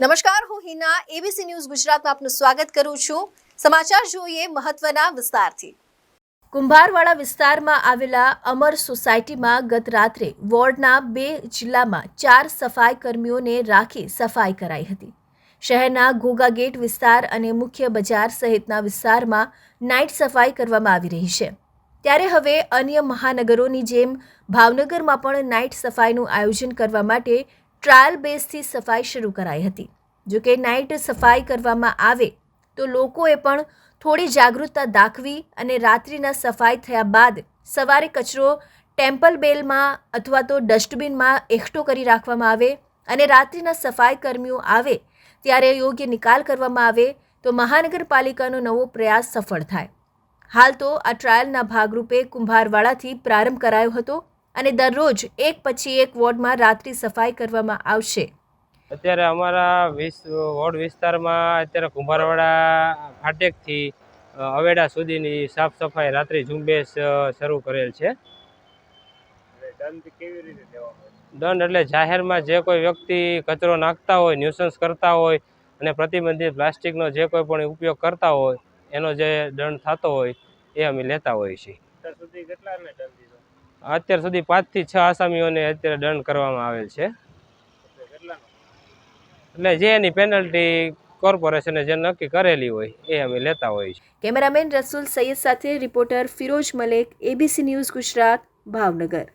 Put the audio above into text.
નમસ્કાર, હું Hina ABC news ગુજરાતમાં આપનું સ્વાગત કરું છું। સમાચાર જોઈએ મહત્વના વિસ્તારથી। કુંભારવાડા વિસ્તારમાં આવેલા અમર સોસાયટીમાં ગત રાત્રે વોર્ડના 2 જિલ્લામાં 4 સફાઈ કર્મીઓને રાખી સફાઈ કરાઈ હતી। શહેરના ઘોઘા ગેટ વિસ્તાર અને મુખ્ય બજાર સહિતના વિસ્તારમાં નાઇટ સફાઈ કરવામાં આવી રહી છે। ત્યારે હવે અન્ય મહાનગરોની જેમ ભાવનગરમાં પણ નાઇટ સફાઈનું આયોજન કરવા માટે ટ્રાયલ બેઝથી સફાઈ શરૂ કરાઈ હતી। જો કે નાઇટ સફાઈ કરવામાં આવે તો લોકોએ પણ થોડી જાગૃતતા દાખવી અને રાત્રિના સફાઈ થયા બાદ સવારે કચરો ટેમ્પલ બેલમાં અથવા તો ડસ્ટબિનમાં એકઠો કરી રાખવામાં આવે અને રાત્રિના સફાઈ કર્મીઓ આવે ત્યારે યોગ્ય નિકાલ કરવામાં આવે તો મહાનગરપાલિકાનો નવો પ્રયાસ સફળ થાય। હાલ તો આ ટ્રાયલના ભાગરૂપે કુંભારવાડાથી પ્રારંભ કરાયો હતો અને દરરોજ એક પછી એક વોર્ડમાં રાત્રિ સફાઈ કરવામાં આવશે। અત્યારે અમારા વોર્ડ વિસ્તારમાં અત્યારે કુંભારવાડા ફાટેકથી અવેડા સુધીની સાફ સફાઈ રાત્રિ ઝુંબેશ શરૂ કરેલ છે। દંડ એટલે જાહેરમાં જે કોઈ વ્યક્તિ કચરો નાખતા હોય, ન્યુસન્સ કરતા હોય અને પ્રતિબંધિત પ્લાસ્ટિકનો જે કોઈ પણ ઉપયોગ કરતા હોય એનો જે દંડ થતો હોય એ અમે લેતા હોઈએ છીએ। અત્યાર સુધી 5 થી 6 આસામીઓને અત્યારે દંડ કરવામાં આવેલ છે। એટલે જે એની પેનલ્ટી કોર્પોરેશને જે નક્કી કરેલી હોય એ અમે લેતા હોઈએ છીએ। કેમેરામેન રસુલ સૈયદ સાથે reporter Firoz Malek, ABC news Gujarat, Bhavnagar.